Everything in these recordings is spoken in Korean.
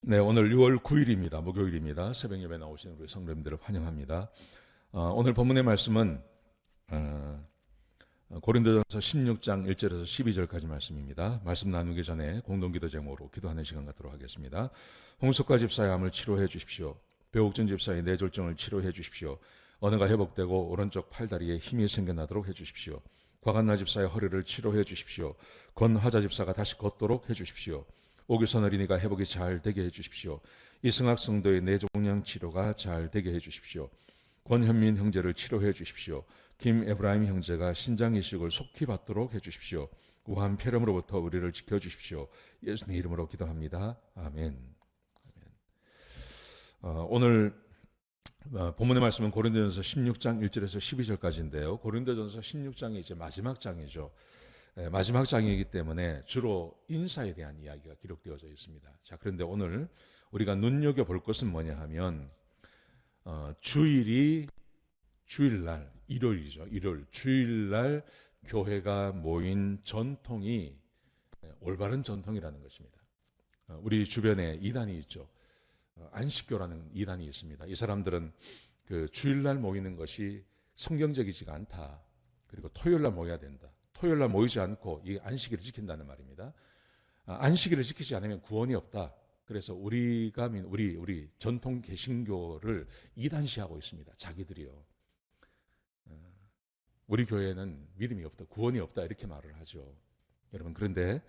네, 오늘 6월 9일입니다. 목요일입니다. 새벽 예배 나오신 우리 성도님들을 환영합니다. 오늘 본문의 말씀은 고린도전서 16장 1절에서 12절까지 말씀입니다. 말씀 나누기 전에 공동기도 제목으로 기도하는 시간 갖도록 하겠습니다. 홍석과 집사의 암을 치료해 주십시오. 배옥준 집사의 뇌졸중을 치료해 주십시오. 언어가 회복되고 오른쪽 팔다리에 힘이 생겨나도록 해 주십시오. 과간나 집사의 허리를 치료해 주십시오. 권화자 집사가 다시 걷도록 해 주십시오. 오규선 어린이가 회복이 잘 되게 해주십시오. 이승학 성도의 뇌종양 치료가 잘 되게 해주십시오. 권현민 형제를 치료해 주십시오. 김에브라임 형제가 신장 이식을 속히 받도록 해주십시오. 우한 폐렴으로부터 우리를 지켜주십시오. 예수님의 이름으로 기도합니다. 아멘. 오늘 본문의 말씀은 고린도전서 16장 1절에서 12절까지인데요. 고린도전서 16장이 이제 마지막 장이죠. 마지막 장이기 때문에 주로 인사에 대한 이야기가 기록되어져 있습니다. 자, 그런데 오늘 우리가 눈여겨볼 것은 뭐냐 하면 주일날, 일요일이죠. 일요일, 주일날 교회가 모인 전통이 올바른 전통이라는 것입니다. 우리 주변에 이단이 있죠. 안식교라는 이단이 있습니다. 이 사람들은 그 주일날 모이는 것이 성경적이지가 않다. 그리고 토요일날 모여야 된다. 토요일날 모이지 않고 이 안식일을 지킨다는 말입니다. 안식일을 지키지 않으면 구원이 없다. 그래서 우리 전통 개신교를 이단시하고 있습니다. 자기들이요. 우리 교회는 믿음이 없다, 구원이 없다 이렇게 말을 하죠. 여러분, 그런데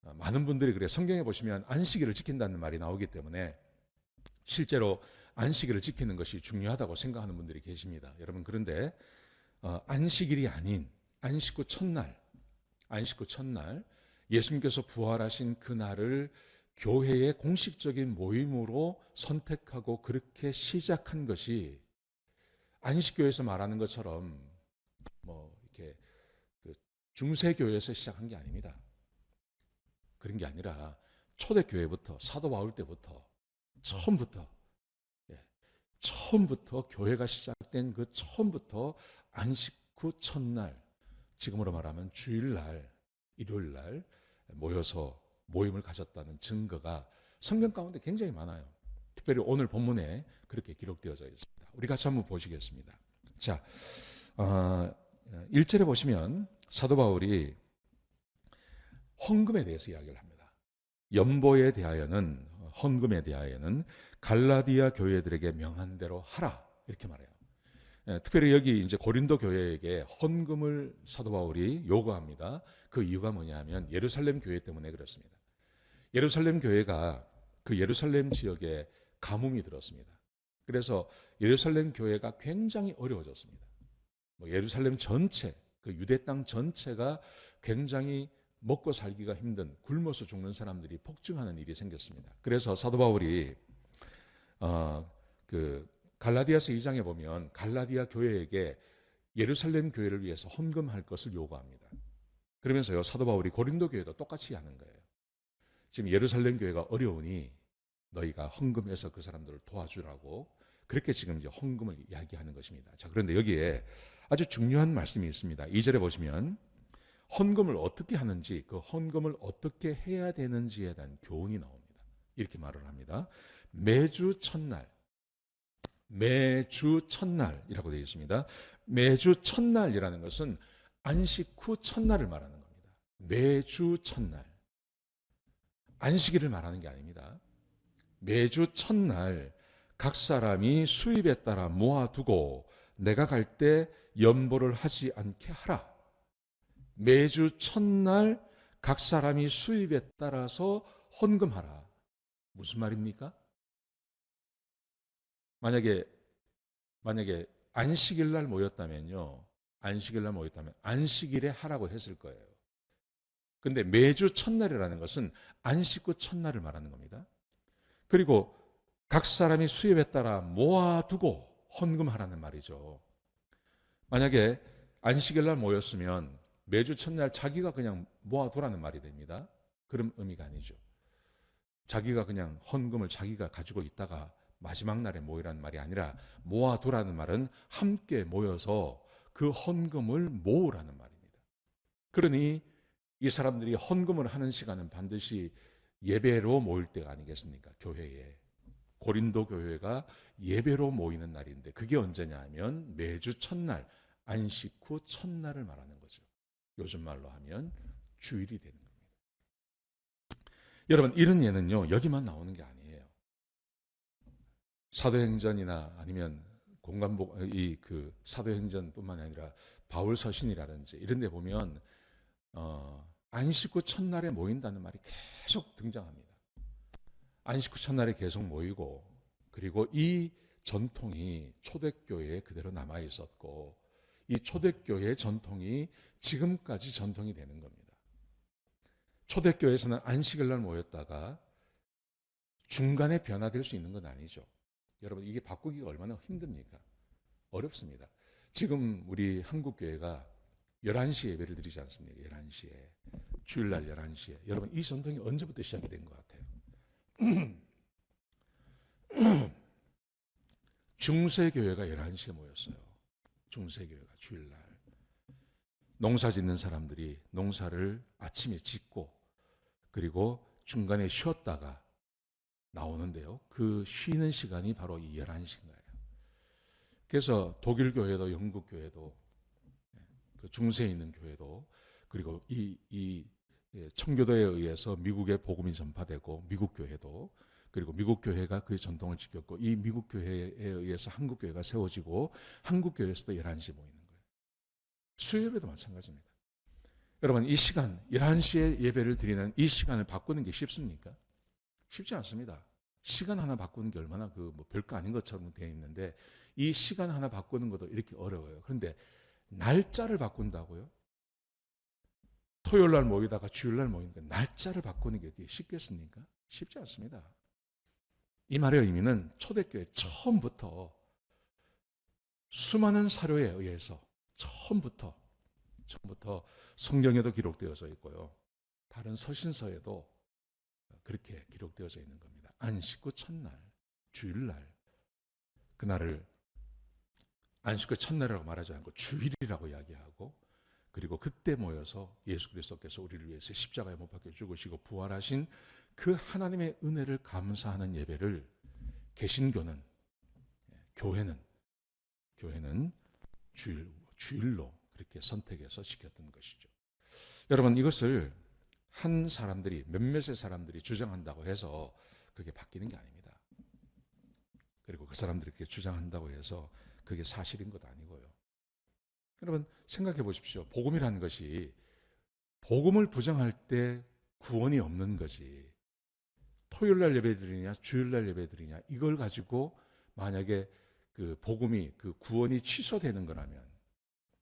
많은 분들이 그래요. 성경에 보시면 안식일을 지킨다는 말이 나오기 때문에 실제로 안식일을 지키는 것이 중요하다고 생각하는 분들이 계십니다. 여러분, 그런데 안식일이 아닌 안식 후 첫날 예수님께서 부활하신 그날을 교회의 공식적인 모임으로 선택하고 그렇게 시작한 것이 안식교에서 말하는 것처럼 이렇게 중세교회에서 시작한 게 아닙니다. 그런 게 아니라 초대교회부터 사도 바울 때부터 처음부터 교회가 시작된 그 처음부터 안식 후 첫날, 지금으로 말하면 주일날, 일요일날 모여서 모임을 가졌다는 증거가 성경 가운데 굉장히 많아요. 특별히 오늘 본문에 그렇게 기록되어져 있습니다. 우리 같이 한번 보시겠습니다. 자, 1절에 보시면 사도 바울이 헌금에 대해서 이야기를 합니다. 연보에 대하여는, 헌금에 대하여는 갈라디아 교회들에게 명한 대로 하라 이렇게 말해요. 특별히 여기 이제 고린도 교회에게 헌금을 사도 바울이 요구합니다. 그 이유가 뭐냐면 예루살렘 교회 때문에 그렇습니다. 예루살렘 교회가 그 예루살렘 지역에 가뭄이 들었습니다. 그래서 예루살렘 교회가 굉장히 어려워졌습니다. 예루살렘 전체, 그 유대 땅 전체가 굉장히 먹고 살기가 힘든, 굶어서 죽는 사람들이 폭증하는 일이 생겼습니다. 그래서 사도 바울이 갈라디아서 2장에 보면 갈라디아 교회에게 예루살렘 교회를 위해서 헌금할 것을 요구합니다. 그러면서요, 사도 바울이 고린도 교회도 똑같이 하는 거예요. 지금 예루살렘 교회가 어려우니 너희가 헌금해서 그 사람들을 도와주라고, 그렇게 지금 이제 헌금을 이야기하는 것입니다. 자, 그런데 여기에 아주 중요한 말씀이 있습니다. 2절에 보시면 헌금을 어떻게 하는지, 그 헌금을 어떻게 해야 되는지에 대한 교훈이 나옵니다. 이렇게 말을 합니다. 매주 첫날이라고 되어 있습니다. 매주 첫날이라는 것은 안식 후 첫날을 말하는 겁니다. 매주 첫날. 안식일을 말하는 게 아닙니다. 매주 첫날 각 사람이 수입에 따라 모아두고 내가 갈 때 연보를 하지 않게 하라. 매주 첫날 각 사람이 수입에 따라서 헌금하라. 무슨 말입니까? 만약에 안식일 날 모였다면요. 안식일에 하라고 했을 거예요. 근데 매주 첫날이라는 것은 안식 후 첫날을 말하는 겁니다. 그리고 각 사람이 수입에 따라 모아두고 헌금하라는 말이죠. 만약에 안식일 날 모였으면 매주 첫날 자기가 그냥 모아두라는 말이 됩니다. 그런 의미가 아니죠. 자기가 그냥 헌금을 자기가 가지고 있다가 마지막 날에 모이라는 말이 아니라 모아두라는 말은 함께 모여서 그 헌금을 모으라는 말입니다. 그러니 이 사람들이 헌금을 하는 시간은 반드시 예배로 모일 때가 아니겠습니까? 교회에. 고린도 교회가 예배로 모이는 날인데 그게 언제냐 하면 매주 첫날, 안식 후 첫날을 말하는 거죠. 요즘 말로 하면 주일이 되는 겁니다. 여러분, 이런 예는요, 여기만 나오는 게 아니에요. 사도행전이나 아니면 그 사도행전뿐만 아니라 바울서신이라든지 이런 데 보면 안식 후 첫날에 모인다는 말이 계속 등장합니다. 안식 후 첫날에 계속 모이고, 그리고 이 전통이 초대교회에 그대로 남아 있었고, 이 초대교회의 전통이 지금까지 전통이 되는 겁니다. 초대교회에서는 안식일 날 모였다가 중간에 변화될 수 있는 건 아니죠. 여러분, 이게 바꾸기가 얼마나 힘듭니까? 어렵습니다. 지금 우리 한국교회가 11시에 예배를 드리지 않습니까? 11시에. 주일날 11시에. 여러분, 이 전통이 언제부터 시작이 된 것 같아요? 중세교회가 11시에 모였어요. 중세교회가 주일날. 농사 짓는 사람들이 농사를 아침에 짓고 그리고 중간에 쉬었다가 나오는데요. 그 쉬는 시간이 바로 이 11시인 거예요. 그래서 독일 교회도 영국 교회도 그 중세에 있는 교회도 그리고 이 청교도에 의해서 미국에 복음이 전파되고 미국 교회도 그리고 미국 교회가 그 전통을 지켰고 이 미국 교회에 의해서 한국 교회가 세워지고 한국 교회에서도 11시에 모이는 거예요. 수요예배도 마찬가지입니다. 여러분, 이 시간 11시에 예배를 드리는 이 시간을 바꾸는 게 쉽습니까? 쉽지 않습니다. 시간 하나 바꾸는 게 얼마나 뭐 별거 아닌 것처럼 되어 있는데 이 시간 하나 바꾸는 것도 이렇게 어려워요. 그런데 날짜를 바꾼다고요? 토요일 날 모이다가 주일 날 모이니까 날짜를 바꾸는 게 쉽겠습니까? 쉽지 않습니다. 이 말의 의미는 초대교회 처음부터 수많은 사료에 의해서 처음부터 성경에도 기록되어져 있고요. 다른 서신서에도 그렇게 기록되어져 있는 겁니다. 안식 후 첫날, 주일날, 그날을 안식 후 첫날이라고 말하지 않고 주일이라고 이야기하고 그리고 그때 모여서 예수 그리스도께서 우리를 위해서 십자가에 못 박혀 죽으시고 부활하신 그 하나님의 은혜를 감사하는 예배를 개신교는 교회는 주일로 그렇게 선택해서 지켰던 것이죠. 여러분, 이것을 한 사람들이 몇몇의 사람들이 주장한다고 해서 그게 바뀌는 게 아닙니다. 그리고 그 사람들이 그렇게 주장한다고 해서 그게 사실인 것도 아니고요. 여러분, 생각해 보십시오. 복음이라는 것이 복음을 부정할 때 구원이 없는 거지. 토요일날 예배드리냐 주일날 예배드리냐 이걸 가지고 만약에 그 복음이 그 구원이 취소되는 거라면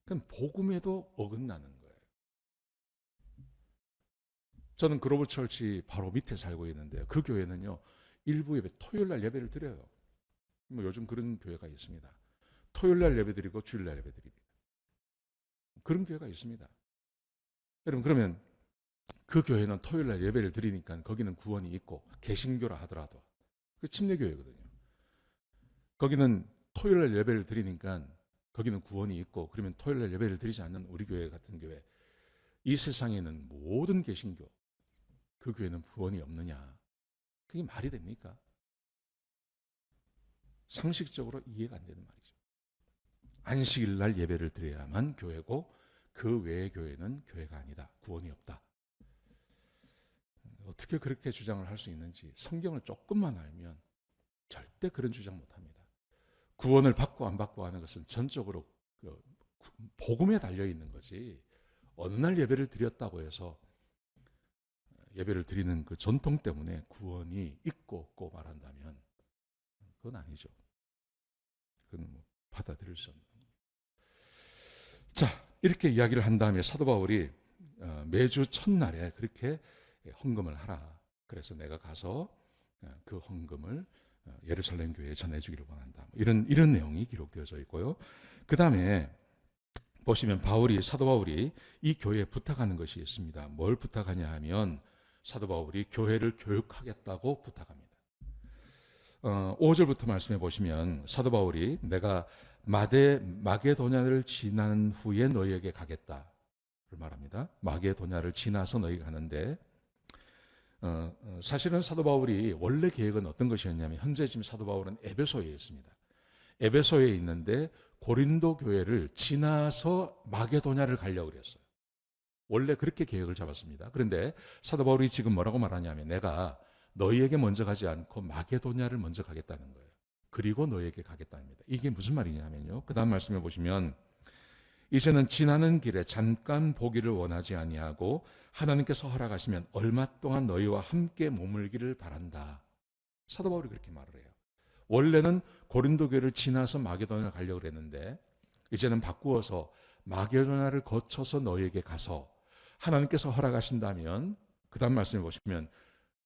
그럼 복음에도 어긋나는 거예요. 저는 그로벌 철치 바로 밑에 살고 있는데요. 그 교회는요, 일부 예배 토요일날 예배를 드려요. 뭐 요즘 그런 교회가 있습니다. 토요일날 예배 드리고 주일날 예배 드립니다. 그런 교회가 있습니다. 여러분, 그러면 그 교회는 토요일날 예배를 드리니까 거기는 구원이 있고 개신교라 하더라도 그 침례교회거든요. 거기는 토요일날 예배를 드리니까 거기는 구원이 있고 그러면 토요일날 예배를 드리지 않는 우리 교회 같은 교회, 이 세상에 있는 모든 개신교 그 교회는 구원이 없느냐? 그게 말이 됩니까? 상식적으로 이해가 안 되는 말이죠. 안식일 날 예배를 드려야만 교회고 그 외의 교회는 교회가 아니다. 구원이 없다. 어떻게 그렇게 주장을 할 수 있는지 성경을 조금만 알면 절대 그런 주장 못합니다. 구원을 받고 안 받고 하는 것은 전적으로 복음에 달려있는 거지 어느 날 예배를 드렸다고 해서 예배를 드리는 그 전통 때문에 구원이 있고 없고 말한다면 그건 아니죠. 그건 받아들일 수 없는 거예요. 자, 이렇게 이야기를 한 다음에 사도 바울이 매주 첫날에 그렇게 헌금을 하라. 그래서 내가 가서 그 헌금을 예루살렘 교회에 전해주기를 원한다. 이런 내용이 기록되어져 있고요. 그 다음에 보시면 사도 바울이 이 교회에 부탁하는 것이 있습니다. 뭘 부탁하냐 하면 사도 바울이 교회를 교육하겠다고 부탁합니다. 5절부터 말씀해 보시면 사도 바울이 내가 마게도냐를 지난 후에 너희에게 가겠다를 말합니다. 마게도냐를 지나서 너희가 가는데 사실은 사도 바울이 원래 계획은 어떤 것이었냐면 현재 지금 사도 바울은 에베소에 있습니다. 에베소에 있는데 고린도 교회를 지나서 마게도냐를 가려고 그랬어요. 원래 그렇게 계획을 잡았습니다. 그런데 사도 바울이 지금 뭐라고 말하냐면 내가 너희에게 먼저 가지 않고 마게도냐를 먼저 가겠다는 거예요. 그리고 너희에게 가겠답니다. 이게 무슨 말이냐면요. 그 다음 말씀해 보시면 이제는 지나는 길에 잠깐 보기를 원하지 아니하고 하나님께서 허락하시면 얼마 동안 너희와 함께 머물기를 바란다. 사도 바울이 그렇게 말을 해요. 원래는 고린도 교회를 지나서 마게도냐를 가려고 했는데 이제는 바꾸어서 마게도냐를 거쳐서 너희에게 가서 하나님께서 허락하신다면 그 다음 말씀해 보시면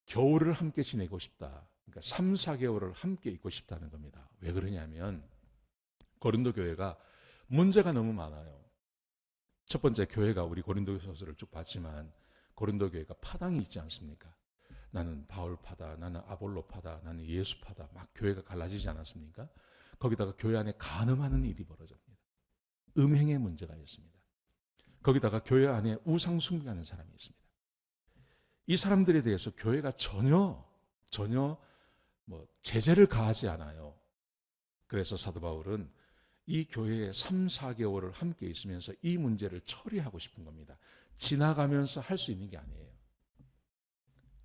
겨울을 함께 지내고 싶다. 그러니까 3, 4개월을 함께 있고 싶다는 겁니다. 왜 그러냐면 고린도 교회가 문제가 너무 많아요. 첫 번째 교회가 우리 고린도서를 쭉 봤지만 고린도 교회가 파당이 있지 않습니까? 나는 바울파다, 나는 아볼로파다, 나는 예수파다 막 교회가 갈라지지 않았습니까? 거기다가 교회 안에 간음하는 일이 벌어집니다. 음행의 문제가 있습니다. 거기다가 교회 안에 우상 숭배하는 사람이 있습니다. 이 사람들에 대해서 교회가 전혀 제재를 가하지 않아요. 그래서 사도 바울은 이 교회에 3, 4개월을 함께 있으면서 이 문제를 처리하고 싶은 겁니다. 지나가면서 할 수 있는 게 아니에요.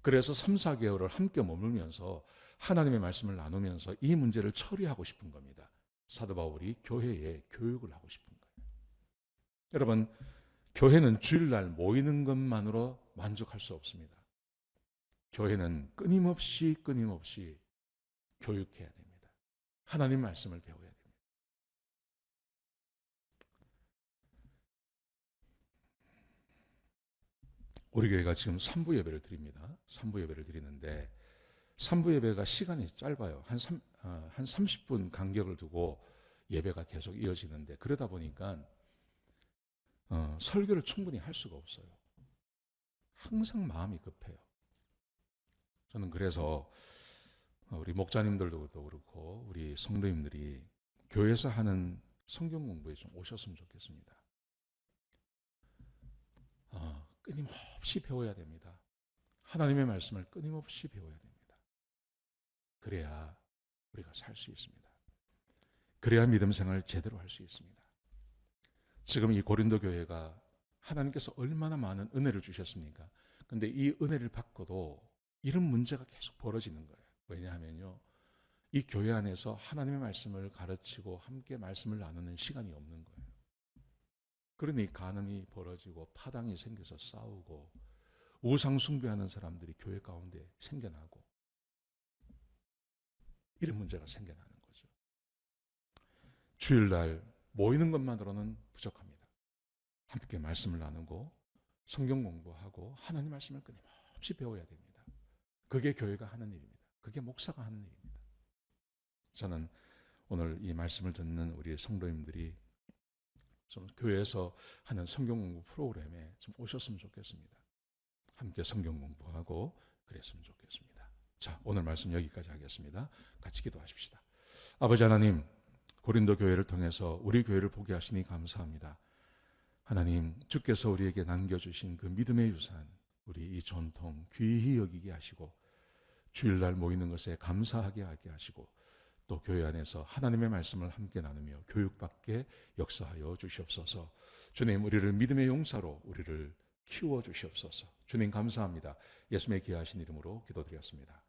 그래서 3, 4개월을 함께 머물면서 하나님의 말씀을 나누면서 이 문제를 처리하고 싶은 겁니다. 사도 바울이 교회에 교육을 하고 싶은 거예요. 여러분, 교회는 주일날 모이는 것만으로 만족할 수 없습니다. 교회는 끊임없이 교육해야 됩니다. 하나님 말씀을 배워야 됩니다. 우리 교회가 지금 3부 예배를 드립니다. 3부 예배를 드리는데 3부 예배가 시간이 짧아요. 한 30분 간격을 두고 예배가 계속 이어지는데 그러다 보니까 설교를 충분히 할 수가 없어요. 항상 마음이 급해요. 저는 그래서 우리 목자님들도 그렇고 우리 성도님들이 교회에서 하는 성경 공부에 좀 오셨으면 좋겠습니다. 끊임없이 배워야 됩니다. 하나님의 말씀을 끊임없이 배워야 됩니다. 그래야 우리가 살 수 있습니다. 그래야 믿음 생활을 제대로 할 수 있습니다. 지금 이 고린도 교회가 하나님께서 얼마나 많은 은혜를 주셨습니까? 근데 이 은혜를 받고도 이런 문제가 계속 벌어지는 거예요. 왜냐하면요, 이 교회 안에서 하나님의 말씀을 가르치고 함께 말씀을 나누는 시간이 없는 거예요. 그러니 간음이 벌어지고 파당이 생겨서 싸우고 우상 숭배하는 사람들이 교회 가운데 생겨나고 이런 문제가 생겨나는 거죠. 주일날 모이는 것만으로는 부족합니다. 함께 말씀을 나누고 성경 공부하고 하나님 말씀을 끊임없이 배워야 됩니다. 그게 교회가 하는 일입니다. 그게 목사가 하는 일입니다. 저는 오늘 이 말씀을 듣는 우리 성도님들이 좀 교회에서 하는 성경 공부 프로그램에 좀 오셨으면 좋겠습니다. 함께 성경 공부하고 그랬으면 좋겠습니다. 자, 오늘 말씀 여기까지 하겠습니다. 같이 기도하십시다. 아버지 하나님, 고린도 교회를 통해서 우리 교회를 보게 하시니 감사합니다. 하나님, 주께서 우리에게 남겨주신 그 믿음의 유산, 우리 이 전통 귀히 여기게 하시고 주일날 모이는 것에 감사하게 하게 하시고 또 교회 안에서 하나님의 말씀을 함께 나누며 교육받게 역사하여 주시옵소서. 주님, 우리를 믿음의 용사로 우리를 키워 주시옵소서. 주님 감사합니다. 예수님의 귀하신 이름으로 기도드렸습니다.